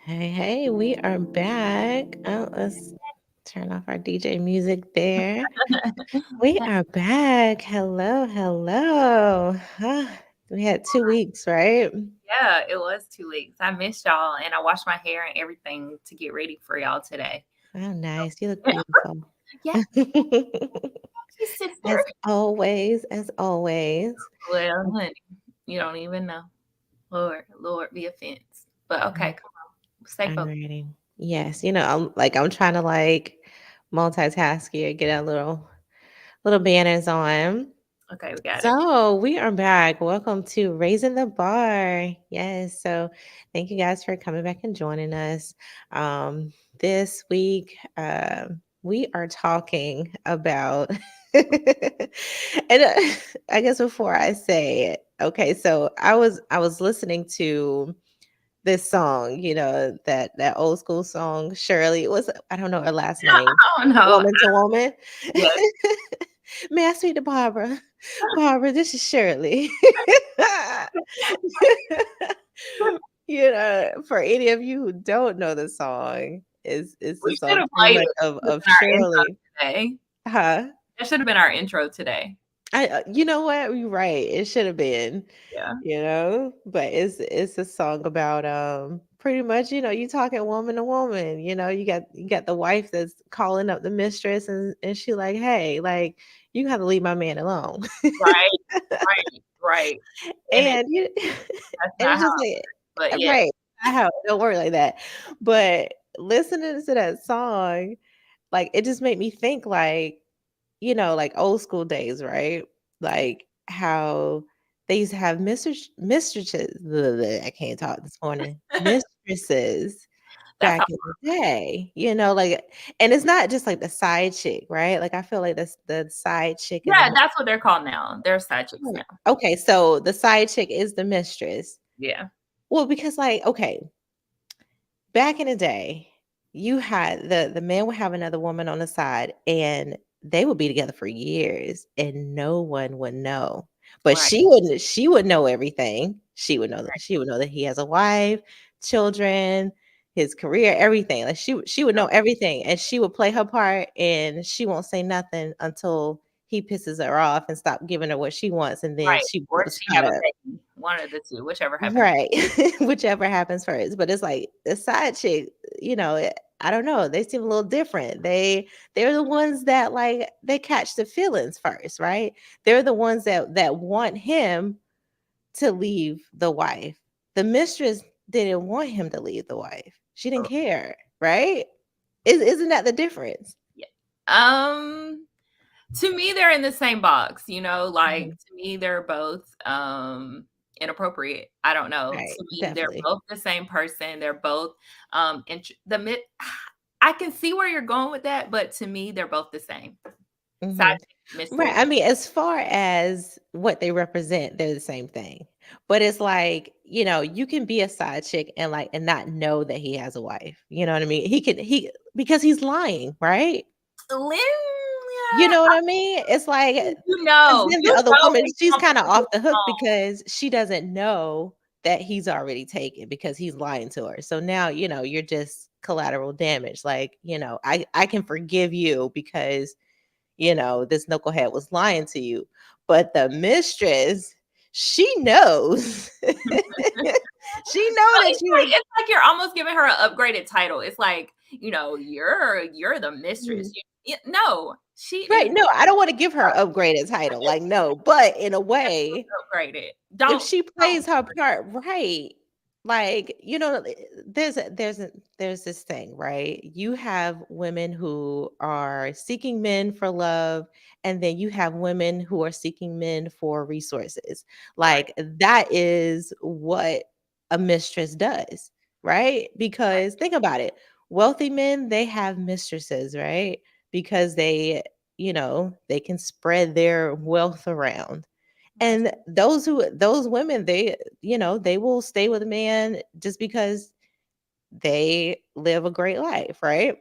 Hey, we are back. Oh, let's turn off our DJ music there. We are back. Hello, hello. We had 2 weeks, right? Yeah, it was 2 weeks. I missed y'all, and I washed my hair and everything to get ready for y'all today. Oh, nice. You look Yeah, beautiful. yeah, you sister. As always. Well, honey, you don't even know. Lord, be offense. But okay, come on, stay focused. Alrighty. Yes, I'm trying to multitask here, get a little banners on. Okay, we got it. So we are back. Welcome to Raising the Bar. Yes. So thank you guys for coming back and joining us. This week, we are talking about, and I guess before I say it, okay. So I was listening to this song, that old school song. Shirley, it was I don't know her last name. I don't know. Woman to woman. Yes. May I speak to Barbara? Barbara, this is Shirley. For any of you who don't know the song, is the We should song have pretty played much it of in our intro Shirley. today. Huh? That should have been our intro today. You know what? You're right. It should have been, Yeah. but it's a song about pretty much, you talking woman to woman, you got the wife that's calling up the mistress and she like, hey, like you gotta leave my man alone. Right, right. And And you that's and not it's how just like but yeah. right. I how it don't work like that. But listening to that song, like it just made me think like, like old school days, right? Like how they used to have mistresses. I can't talk this morning. Mistresses That's how back in the day, and it's not just like the side chick, right? Like I feel like the side chick and yeah, that's what they're called now. They're side chicks right. now. Okay, so the side chick is the mistress. Yeah. Well, because like, okay, back in the day, you had the man would have another woman on the side and they would be together for years and no one would know. But Right, she would know everything. She would know that he has a wife, children, his career, everything. Like she would know everything and she would play her part and she won't say nothing until he pisses her off and stop giving her what she wants and then right. she Or will she try have a to baby. One of the two, whichever happens. right. Whichever happens first. But it's like the side chick, I don't know. They seem a little different. They're the ones that like they catch the feelings first, right? They're the ones that want him to leave the wife. The mistress didn't want him to leave the wife. She didn't Oh, care, right? Isn't that the difference? yeah. To me, they're in the same box, like Mhm. to me, they're both inappropriate. I don't know. Right. To me, they're Definitely. both the same person. They're both the mid I can see where you're going with that, but to me, they're both the same. Side Mhm. chick, Right. mistress. I mean, as far as what they represent, they're the same thing. But it's like, you can be a side chick and like and not know that he has a wife. You know what I mean? He because he's lying, right? Lynn, You yeah, know what I mean? It's like because then the you other know woman, he's she's kind of comfortable off the hook alone. because she doesn't know that he's already taken because he's lying to her. So now, you're just collateral damage. Like, I can forgive you because this knucklehead was lying to you. But the mistress, she knows. She know So that it's she like was it's like you're almost giving her an upgraded title. It's like, you're the mistress. Mhm. No, she Right. is No, I don't want to give her an upgraded title. Like, no, but in a way, upgraded. if Don't she don't plays her part right, like, there's this thing, right? You have women who are seeking men for love, and then you have women who are seeking men for resources. right, Like that is what a mistress does, right? right, Because think about it. Wealthy men, they have mistresses, right? Because they can spread their wealth around right, and those women, they will stay with a man just because they live a great life, right?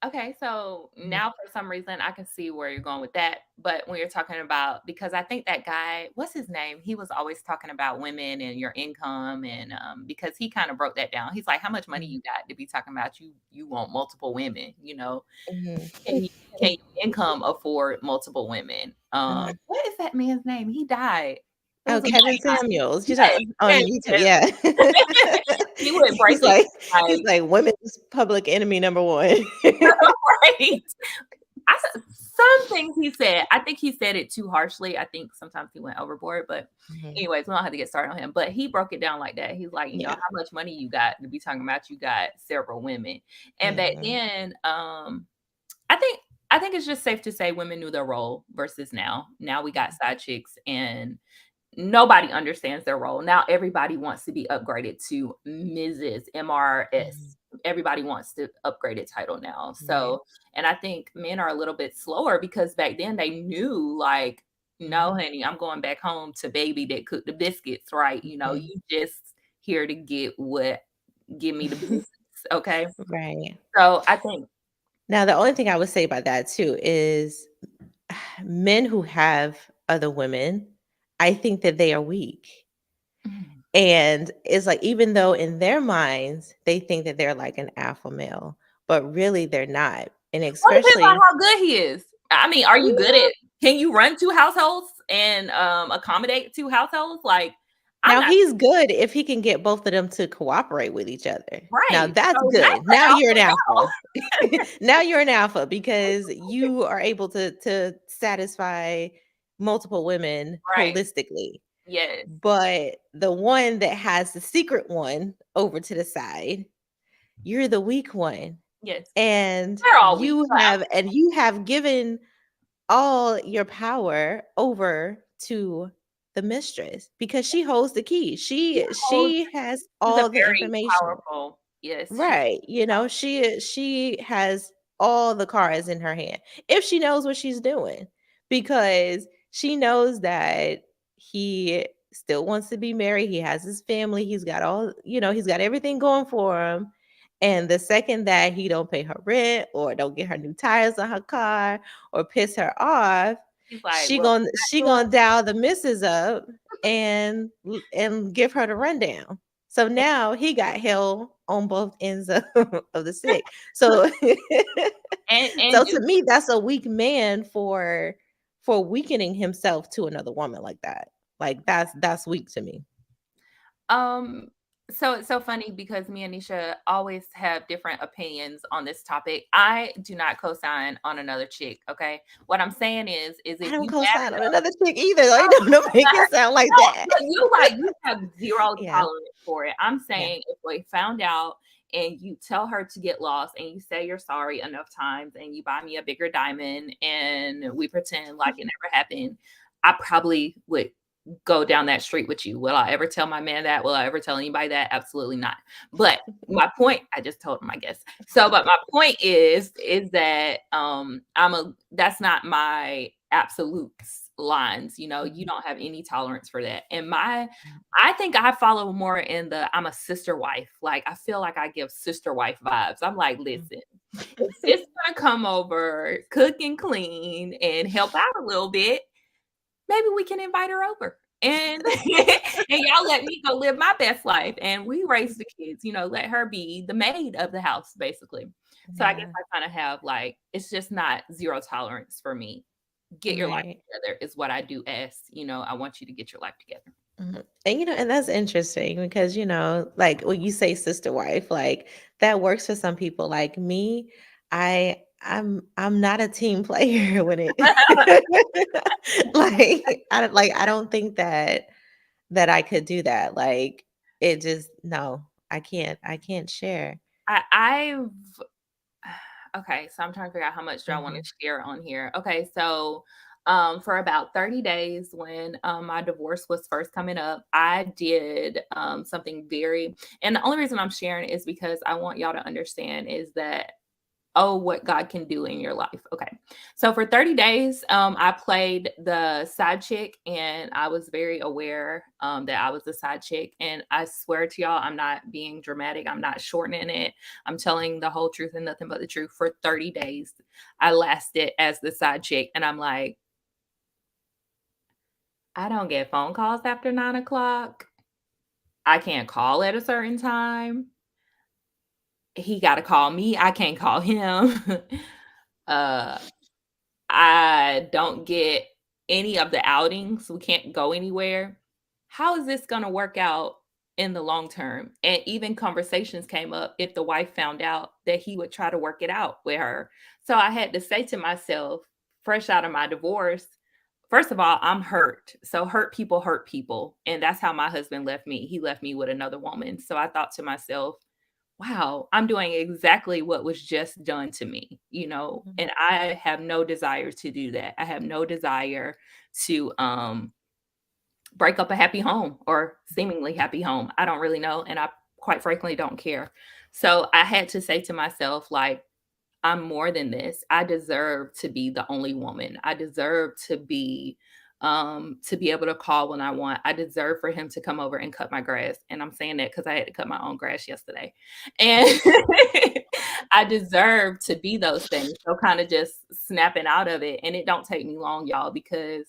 Okay, so Mhm, now for some reason I can see where you're going with that. But when you're talking about, because I think that guy, what's his name? He was always talking about women and your income, and because he kind of broke that down. He's like, how much money mhm, you got to be talking about you want multiple women, you know? mhm, Can your income afford multiple women? mhm. What is that man's name? He died. It Oh, was a Kevin white Samuels, you guy. talk on Yes, YouTube, yes, yeah. yes. He would break He's it like like he's like women's public enemy number 1. right. Some things he said, I think he said it too harshly. I think sometimes he went overboard, but Mhm, anyways, we don't have to get started on him. But he broke it down like that. He's like, yeah, how much money you got to be talking about you got several women. And back mhm, then, I think I think it's just safe to say women knew their role versus now. Now we got side chicks and nobody understands their role. Now everybody wants to be upgraded to Mrs. mhm, MRS. Everybody wants to upgrade a title now. right, So, and I think men are a little bit slower because back then they knew like, no, mhm, honey, I'm going back home to baby that cooked the biscuits, right? mhm. You just here to get what give me the business. Okay. Right. So I think Now, the only thing I would say about that too is men who have other women, I think that they are weak. And it's like, even though in their minds, they think that they're like an alpha male, but really they're not. And well, it depends on especially, how good he is. I mean, are you good yeah, at can you run 2 households and, accommodate 2 households? Like, I'm now not he's good if he can get both of them to cooperate with each other. Now right. that's So that's good. the Now you're an alpha alpha. male. Now you're an alpha because you are able to satisfy multiple women Right. holistically. Yes. But the one that has the secret one over to the side, you're the weak one. Yes. And They're all weak, but you have given all your power over to the mistress because she holds the key. she holds She has she's a all the very information. powerful yes, she's Right. You know, she has all the cards in her hand if she knows what she's doing because she knows that he still wants to be married. He has his family. He's got all, he's got everything going for him. And the second that he don't pay her rent or don't get her new tires on her car or piss her off, she's like, she "Well, gon' we're she not gonna dial the missus up and give her the rundown. So doing" now he got hell on both ends of, of the stick. So and so to me, that's a weak man for weakening himself to another woman like that. Like that's weak to me. Um, so it's so funny because me and Nisha always have different opinions on this topic. I do not co-sign on another chick. Okay, what I'm saying is I if don't you mad co-sign on enough, another chick either. Like, don't make it sound like no, that. but you have zero Yeah, tolerance for it. I'm yeah. saying if we found out and you tell her to get lost and you say you're sorry enough times and you buy me a bigger diamond and we pretend like it never happened, I probably would go down that street with you. Will I ever tell my man that? Will I ever tell anybody that? Absolutely not. But my point, I just told him, I guess. So, but my point is that I'm a that's not my absolutes lines. You Mhm. don't have any tolerance for that. And I think I follow more in the I'm a sister wife. Like I feel like I give sister wife vibes. I'm like, Mm. listen, if sis gonna come over, cook and clean and help out a little bit, maybe we can invite her over. And and y'all let me go live my best life and we raise the kids, let her be the maid of the house, basically. So I guess Yeah, I kind of have like, it's just not zero tolerance for me. Get your life right. together is what I do ask. I want you to get your life together. Mhm. And and that's interesting because like when you say sister wife, like that works for some people. Like me, I'm not a team player when it I don't think that I could do that. Like it just no, I can't share. I've okay, so I'm trying to figure out how much do I want Mhm. to share on here. Okay, so for about 30 days when my divorce was first coming up, I did something very, and the only reason I'm sharing is because I want y'all to understand is that Oh, what God can do in your life. Okay. So for 30 days, I played the side chick and I was very aware that I was the side chick. And I swear to y'all, I'm not being dramatic. I'm not shortening it. I'm telling the whole truth and nothing but the truth. For 30 days, I lasted as the side chick. And I'm like, I don't get phone calls after 9 o'clock. I can't call at a certain time. He got to call me. I can't call him. uh, I don't get any of the outings. We can't go anywhere. How is this going to work out in the long term? And even conversations came up if the wife found out that he would try to work it out with her. So I had to say to myself, fresh out of my divorce, first of all, I'm hurt. So hurt people hurt people. And that's how my husband left me. He left me with another woman. So I thought to myself, wow, I'm doing exactly what was just done to me, Mhm. and I have no desire to do that. I have no desire to break up a happy home or seemingly happy home. I don't really know, and I quite frankly don't care. So I had to say to myself, like, I'm more than this. I deserve to be the only woman. I deserve to be able to call when I want. I deserve for him to come over and cut my grass. And I'm saying that because I had to cut my own grass yesterday. And I deserve to be those things. So kind of just snapping out of it. And it don't take me long, y'all, because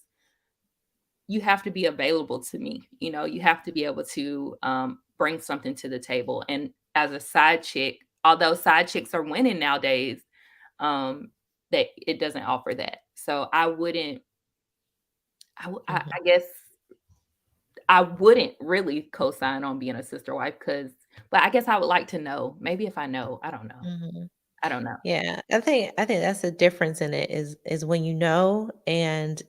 you have to be available to me. You have to be able to bring something to the table. And as a side chick, although side chicks are winning nowadays, um, that it doesn't offer that. So I wouldn't Mhm. I guess I wouldn't really co-sign on being a sister wife because, but I guess I would like to know. Maybe if I know, I don't know. Mhm. I don't know. Yeah, I think that's the difference in it is when you know and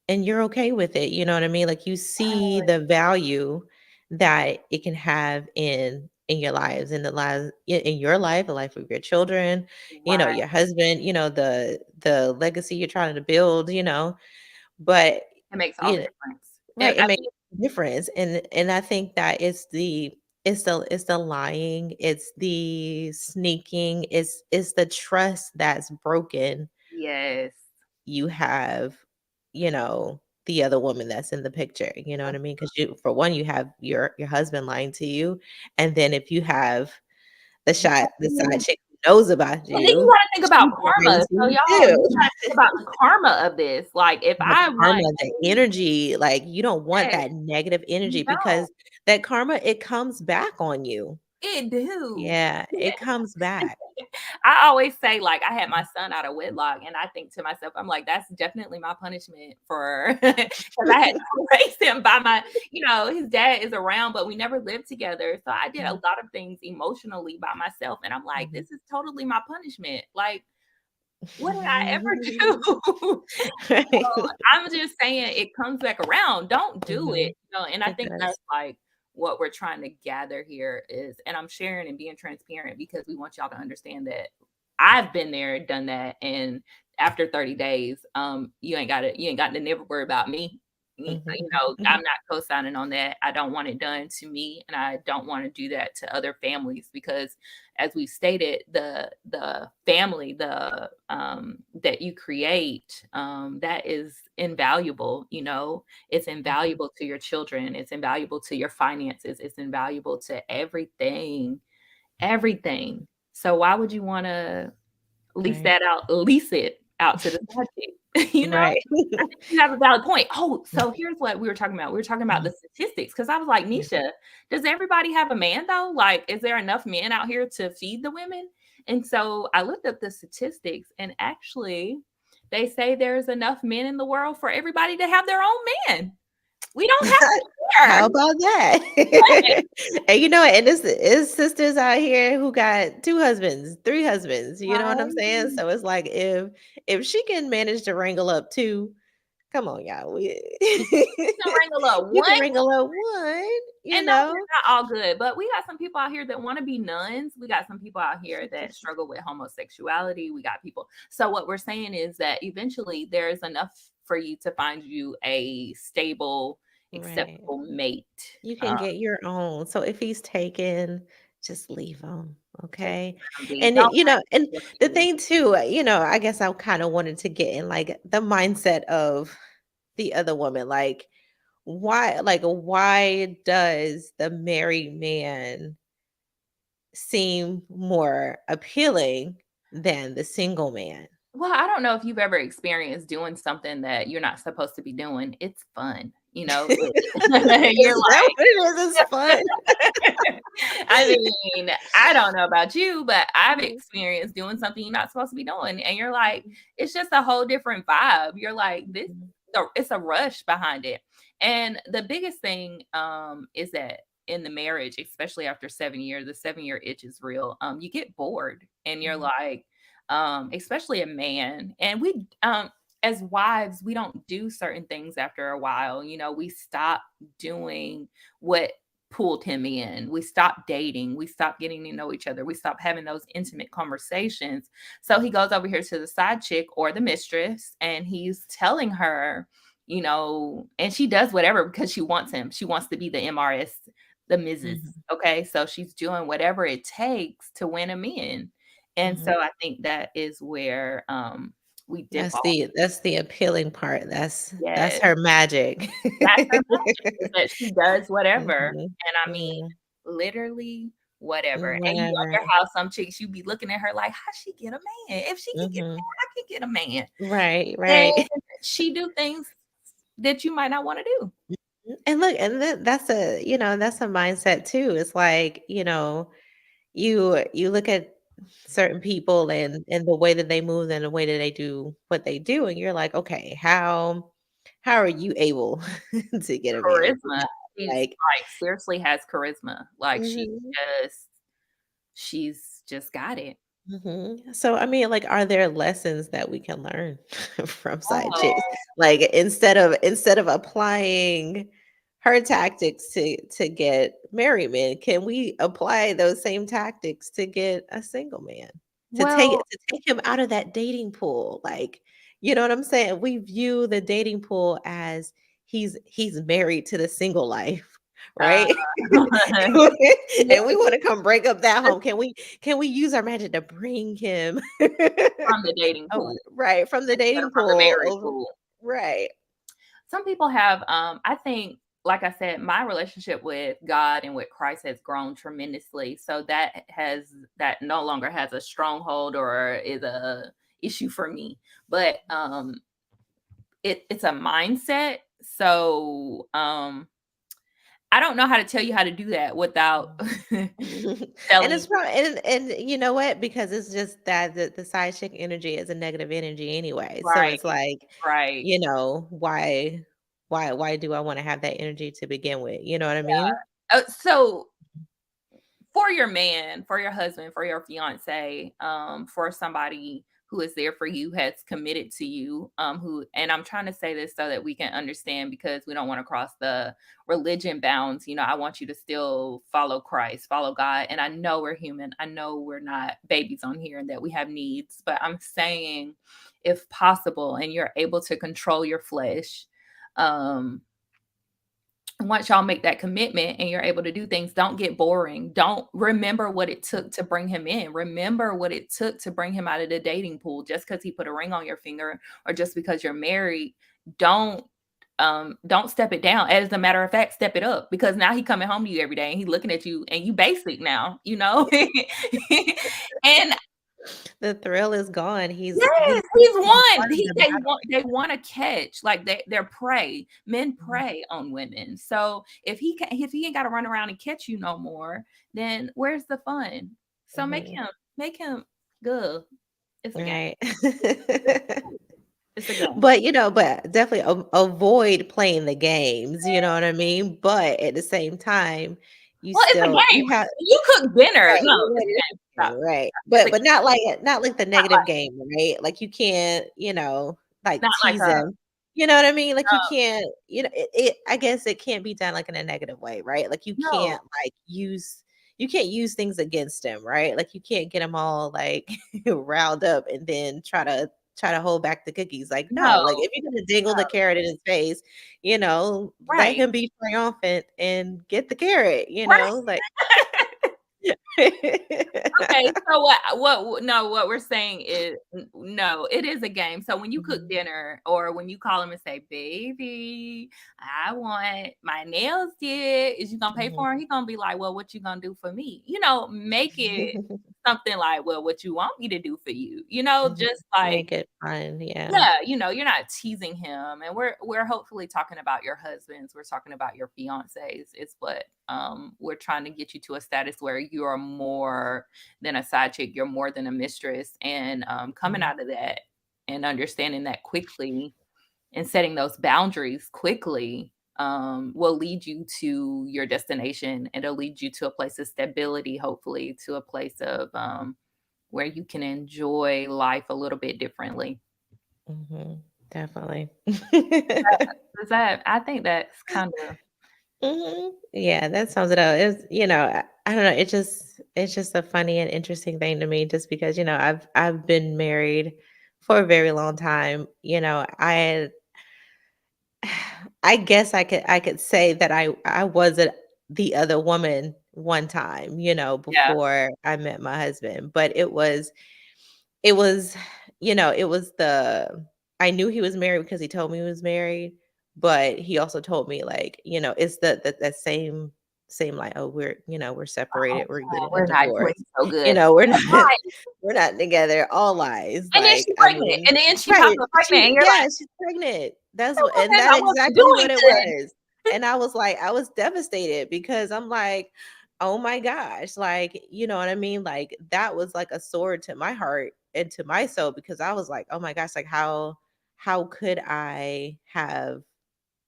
you're okay with it, you know what I mean? Like you see the value that it can have in your lives, in the lives in your life, the life of your children, Right. your husband, the legacy you're trying to build, but It makes all you the know, difference. And right, it I makes think a difference. And I think that it's the lying, it's the sneaking, it's the trust that's broken. yes. You have, the other woman that's in the picture, you know what I mean? Because you for one, you have your husband lying to you, and then if you have the side chick who knows about And then you you, gotta think about she's lying karma. to So you y'all, too. you gotta think about the karma of this. Like, if The I karma, want the a energy, like, you don't want yes, that negative you energy don't. because that karma, it comes back on you. It do. Yeah, it comes back. I always say, like, I had my son out of wedlock, and I think to myself, I'm like, that's definitely my punishment for because I had to raise him by his dad is around, but we never lived together. So I did a Mhm, lot of things emotionally by myself. And I'm like, mhm. this is totally my punishment. Like, what did I ever do? Right. I'm just saying it comes back around. Don't do Mhm. it. And I It think does. that's like what we're trying to gather here is, and I'm sharing and being transparent because we want y'all to understand that I've been there, done that, and after 30 days, you ain't got to never worry about me. Mhm, I'm mhm, not co-signing on that. I don't want it done to me, and I don't want to do that to other families because, as we stated, the family that you create, that is invaluable. It's mhm. invaluable to your children. It's invaluable to your finances. It's invaluable to everything, everything. So why would you want to Right. lease it out to the side chick? Right. I think you have a valid point. Oh, so here's what we were talking about. We were talking about the Mhm, statistics because I was like, mhm. Nisha, does everybody have a man though? Like, is there enough men out here to feed the women? And so I looked up the statistics, and actually, they say there's enough men in the world for everybody to have their own man. We don't have to How share. about that? And and it's sisters out here who got 2 husbands, 3 husbands, you know what I'm saying? Right? So it's like if she can manage to wrangle up 2, come on, y'all. You can wrangle up You can one. wrangle up 1, you And no, they're know? not all good, but we got some people out here that wanna be nuns. We got some people out here that struggle with homosexuality. We got people so what we're saying is that eventually there's enough for you to find you a stable, Right. acceptable mate. You can get your own. So if he's taken, just leave him. Take Okay. your time, B. And Don't and hurt the your thing too, I guess I kind of wanted to get in like the mindset of the other woman. Like why does the married man seem more appealing than the single man? Well, I don't know if you've ever experienced doing something that you're not supposed to be doing. It's fun, you know? You're Is that what it is? It's fun. I mean, I don't know about you, but I've Mhm, experienced doing something you're not supposed to be doing, and you're like, it's just a whole different vibe. You're like, this, mhm, it's a rush behind it. And the biggest thing is that in the marriage, especially after 7 years, the 7 year itch is real. You get bored, and you're mhm, like, especially a man, and we as wives, we don't do certain things after a while. You know, we stop doing what pulled him in. We stopped dating. We stopped getting to know each other. We stopped having those intimate conversations. So he goes over here to the side chick or the mistress, and he's telling her, and she does whatever because she wants him. She wants to be the MRS, the Mrs. mhm, Okay. So she's doing whatever it takes to win him in. And mhm. so I think that is where we dip That's off. the appealing part. That's Yes. her magic. That's her magic, is that she does whatever, Mhm, and I mean, mhm, literally whatever, and you whatever. wonder how some chicks, you be looking at her like, "How she get a man? If she can get a Mhm. man, I can get a man." Right, right. And she do things that you might not wanna do. And look, and that's a mindset too. It's like, you look at certain people and the way that they move and the way that they do what they do, and you're like, okay, how are you able to get a man with Charisma. that? She's, Like, like, seriously has charisma, like, mhm, just she's just got it. mhm. So, I mean, like, are there lessons that we can learn from side chicks? Oh, Like, instead of applying her tactics to get married men, can we apply those same tactics to get a single man? well, To take him out of that dating pool, like, you know what I'm saying? We view the dating pool as he's married to the single life, uh, right? yeah, And we wanna come break up that home. Can we use our magic to bring him from the dating oh, pool right, from the instead of dating from the pool married over pool. right. Some people have I think, like I said, my relationship with God and with Christ has grown tremendously, so that no longer has a stronghold or is a issue for me. But it's a mindset. So I don't know how to tell you how to do that without Mhm. And telling. it's probably and you know what? Because it's just that the side chick energy is a negative energy anyway. So Right, it's like, right. why do I wanna have that energy to begin with? You know what I mean? So for your man, for your husband, for your fiance, for somebody who is there for you, has committed to you, and I'm trying to say this so that we can understand, because we don't want to cross the religion bounds. I want you to still follow Christ, follow God. And I know we're human. I know we're not babies on here and that we have needs, but I'm saying, if possible, and you're able to control your flesh, um, once y'all make that commitment and you're able to do things, don't get boring. Don't remember what it took to bring him in. Remember what it took to bring him out of the dating pool. Just because he put a ring on your finger, or just because you're married, don't don't step it down. As a matter of fact, step it up, because now he coming home to you every day and he looking at you and you basic now. And The thrill is gone. He's yes, he's he's won. part of the They want to catch, like, they're prey. Men battle. prey on women. So if he ain't got to run around and catch you no more, then where's the fun? So make Mhm. him make him good. It's a game. Right. It's a game. But definitely avoid playing the games, you know what I mean? But at the same time, Well, it's a game. you have You cook dinner. right, No, it's a game. Stop. right. It's a But not like the not like negative game, right? Like you can't, like not like tease a him. You know what I mean? Like you no, can't, I guess it can't be done like in a negative way, right? Like no, you can't use things against him, right? Like you can't get him all like riled up and then try to hold back the cookies. Like, no, like no. if you're gonna dingle the carrot in his face, let Right. him be triumphant and get the carrot, Right. like Okay, so what we're saying is no, it is a game. So when you cook Mhm, dinner or when you call him and say, "Baby, I want my nails did," is you gonna pay mhm. for 'em? He gonna be like, "Well, what you gonna do for me?" Make it something like, "Well, what you want me to do for you?" Mhm. Just like Make it fun, yeah. yeah, you're not teasing him, and we're hopefully talking about your husbands. We're talking about your fiancés. It's what we're trying to get you to a status where you are more than a side chick. You're more than a mistress, and coming Mhm, out of that and understanding that quickly and setting those boundaries quickly will lead you to your destination. It'll lead you to a place of stability, hopefully, to a place of where you can enjoy life a little bit differently. mhm. Definitely. Is that I think that's kinda Mhm. Yeah, that sums it up. It's, I don't know, it's just a funny and interesting thing to me just because, I've been married for a very long time. I guess I could say that I wasn't the other woman one time, yeah, before I met my husband, but it was, it was the I knew he was married because he told me he was married, but he also told me, like, it's that same, like, "Oh, we're oh, separated, we're getting a we're not doing divorce." so good. We're not Right, we're not together, all lies, and then like, she I pregnant, mean and then she pops right, up pregnant, and you're like, she's pregnant. That's "That what, and woman that's I wasn't exactly what doing it good." was. And I was devastated because I'm like, "Oh my gosh," like, you know what I mean? Like, that was like a sword to my heart and to my soul because I was like, "Oh my gosh, like, how could I have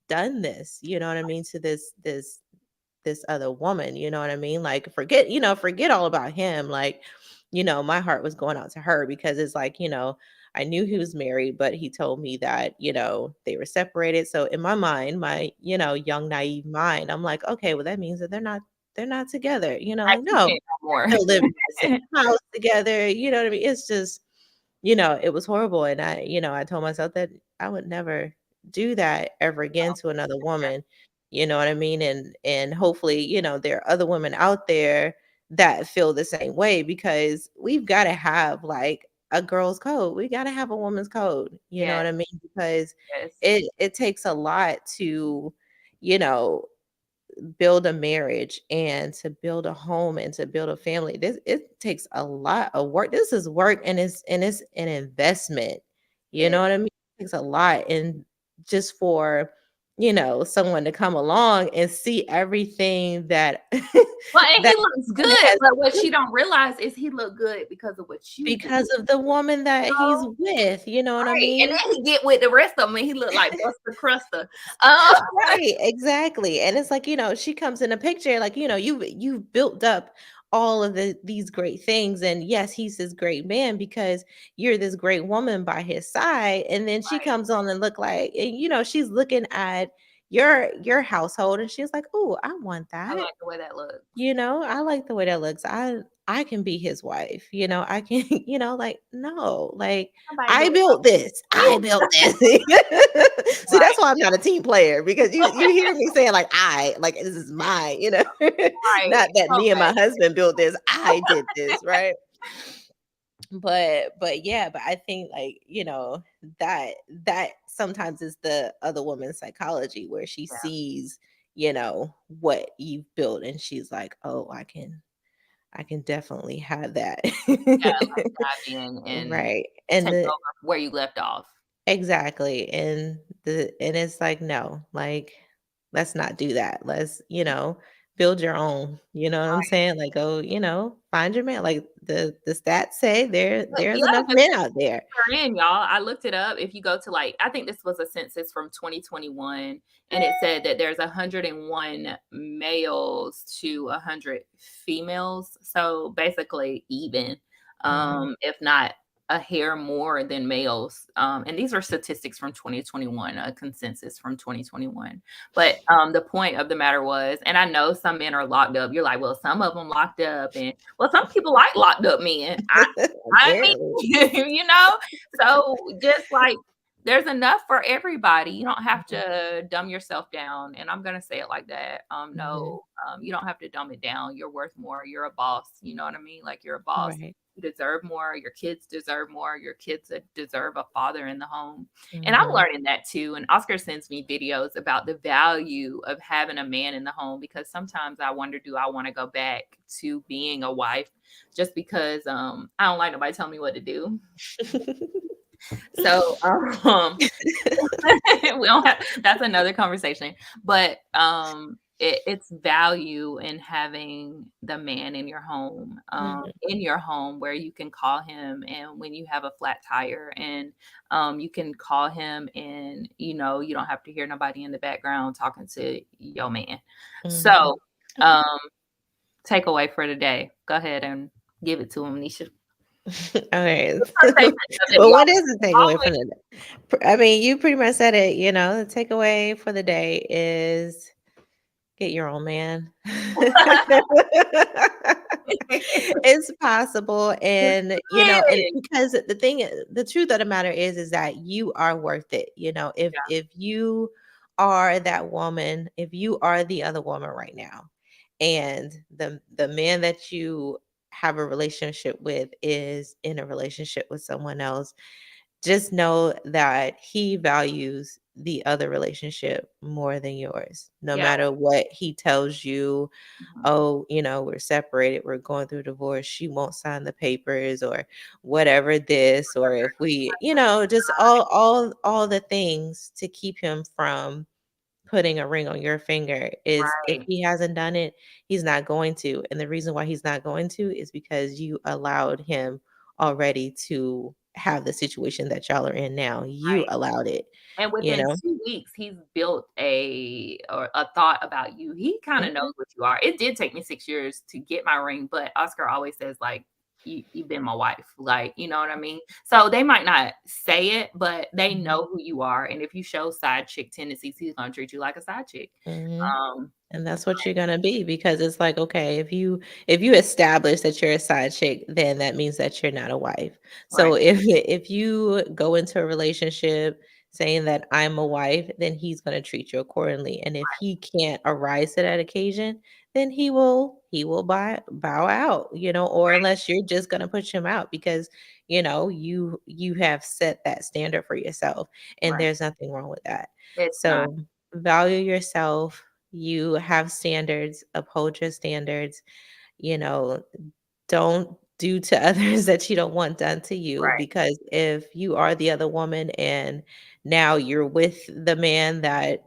done this?" You know what I mean? To this other woman, you know what I mean? Like, forget all about him. Like, my heart was going out to her because it's like, I knew he was married, but he told me that, they were separated. So in my mind, my, young, naive mind, I'm like, okay, well, that means that they're not together. I Like, you no, can't no more. still living in the same house together. You know what I mean? It's just, it was horrible. And I told myself that I would never do that ever again to another woman. You know what I mean? And hopefully, there are other women out there that feel the same way because we've got to have like a girl's code. We got to have a woman's code. You know Yes, what I mean? Because yes, it takes a lot to, you know, build a marriage and to build a home and to build a family. This It takes a lot of work. This is work, and it's an investment. You yes. know what I mean? It takes a lot, and just for someone to come along and see everything that Well, and he that looks woman good, has but what she don't realize is he look good because of what you do, because of the woman that he's know? with. You know what I Right, and mean? then he get with the rest of them, and he look like Buster Cruster. Um, Right, exactly, and it's like, she comes in a picture, like, you've built up all of these great things, and yes, he's this great man because you're this great woman by his side, and then she right, comes on and look like and, she's looking at your household, and she's like, "Oh, I want I that." like the way that looks. I like the way that looks. I can be his wife. I can, like, no, like, Somebody do I it built this. I for built this. See, right, that's why I'm not a team player because you hear me saying like like this is mine, right, not that me and my okay, husband built this. I did this, right? But yeah, but I think, like, that sometimes is the other woman's psychology where she yeah, sees, what you've built and she's like, "Oh, I can definitely have that." yeah, like dive in and Right. And take the over where you left off. exactly. And it's like, no, like, let's not do that. Let's, build your own. You know what I'm saying? Like, go, find your man. Like the stats say But there's yeah, enough the men out census there. are in, y'all. I looked it up. If you go to like, I think this was a census from 2021, and it said that there's 101 males to 100 females. So basically even, Mhm. if not a hair more than males. And these are statistics from 2021, a consensus from 2021. But the point of the matter was, and I know some men are locked up. You're like, well, some of them locked up, and well, some people like locked up men. I mean, Apparently. you know? So just like there's enough for everybody. You don't have Mhm. to dumb yourself down, and I'm gonna say it like that. Mhm. No, you don't have to dumb it down. You're worth more. You're a boss. You know what I mean? Like you're a boss. Right. You deserve more. Your kids deserve more. Your kids deserve a father in the home. And I'm Mhm. learning that too. And Oscar sends me videos about the value of having a man in the home because sometimes I wonder, do I want to go back to being a wife just because I don't like nobody telling me what to do. So we don't have that's another conversation. But it's value in having the man Mhm. in your home where you can call him and when you have a flat tire and you can call him and you don't have to hear nobody in the background talking to your man. Mhm. So um takeaway for today. Go ahead and give it to him, Nisha. Okay. Conversation of it, Well, y'all what is the takeaway always from the day? I mean, you pretty much said it, the takeaway for the day is get your own man. It's possible, and, and Yes. because the truth of the matter is that you are worth it, if you are that woman, if you are the other woman right now, and the man that you have a relationship with is in a relationship with someone else, just know that he values the other relationship more than yours. No Yeah. matter what he tells you, Mhm. "Oh, we're separated, we're going through divorce, she won't sign the papers," or whatever this, or if we, just all the things to keep him from putting a ring on your finger is if Right, he hasn't done it, he's not going to. And the reason why he's not going to is because you allowed him already to have the situation that y'all are in now. You right. allowed it, And you within know? 2 weeks, he's built a thought about you. He kinda knows Mhm, what you are. It did take me 6 years to get my ring, but Oscar always says, like, You've been my wife." Like, you know what I mean? So, they might not say it, but they mhm, know who you are, and if you show side chick tendencies, he's gonna treat you like a side chick. mhm. Um, And that's what you're gonna be because it's like, okay, if you establish that you're a side chick, then that means that you're not a wife. So right, if you go into a relationship saying that I'm a wife, then he's gonna treat you accordingly. And if he can't arise to that occasion, then he will bow out, or right, unless you're just gonna push him out because you have set that standard for yourself and right. there's nothing wrong with that. It's not So value yourself, you have standards, uphold your standards, you know, don't do to others that you don't want done to you right, because if you are the other woman and now you're with the man that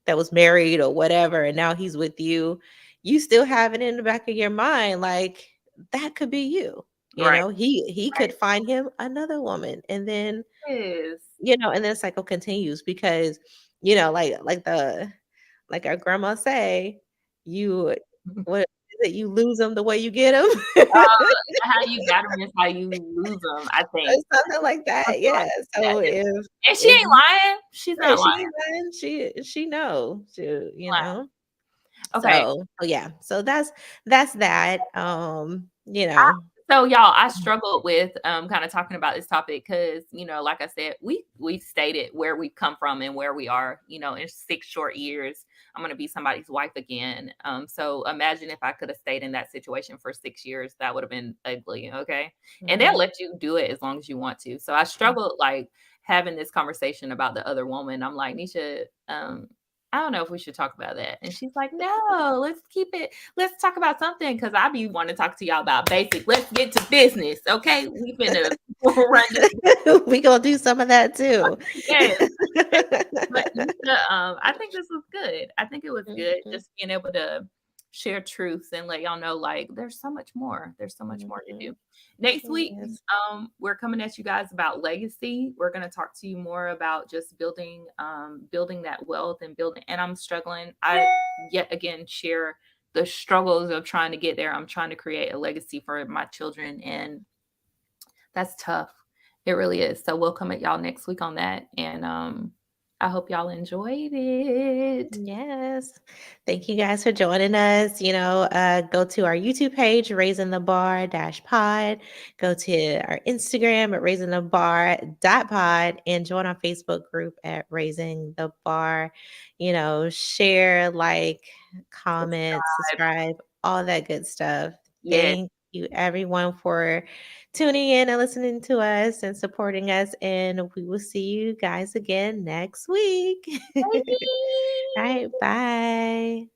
that was married or whatever and now he's with you, you still have it in the back of your mind like that could be you. right, He right. could find him another woman and then It is. and then the cycle continues because, like our grandma say, you what is it? You lose them the way you get them. How you got them is how you lose them, I think. Something like that, Something like yeah. that So is and she if ain't lying. She's right, not she lying. ain't lying, she know, Lying. Okay. So yeah, so that's that, So y'all, I struggled with kind of talking about this topic because like I said, we stated where we've come from and where we are. In 6 short years, I'm gonna be somebody's wife again. So imagine if I could have stayed in that situation for 6 years, that would have been ugly. Okay, and they'll Mhm, let you do it as long as you want to. So I struggled like having this conversation about the other woman. I'm like, Nisha, I don't know if we should talk about that. And she's like, no, let's talk about something because I be wanting to talk to y'all about basic. Let's get to business. Okay. We finna run this. we gonna do some of that too. Yes. But I think this was good. I think it was good Mhm, just being able to share truths and let y'all know like there's so much more. There's so much more to do. mhm. Next week, Yes. we're coming at you guys about legacy. We're gonna talk to you more about just building that wealth and building and I'm struggling. I yet again share the struggles of trying to get there. I'm trying to create a legacy for my children and that's tough. It really is. So we'll come at y'all next week on that and I hope y'all enjoyed it. Yes. Thank you guys for joining us. Go to our YouTube page, Raising the Bar dash pod. Go to our Instagram at Raising the Bar dot pod and join our Facebook group at Raising the Bar. Share, like, comment, Subscribe. subscribe, all that good stuff. Yes. Thank you everyone for tuning in and listening to us and supporting us. And we will see you guys again next week. All right. Bye.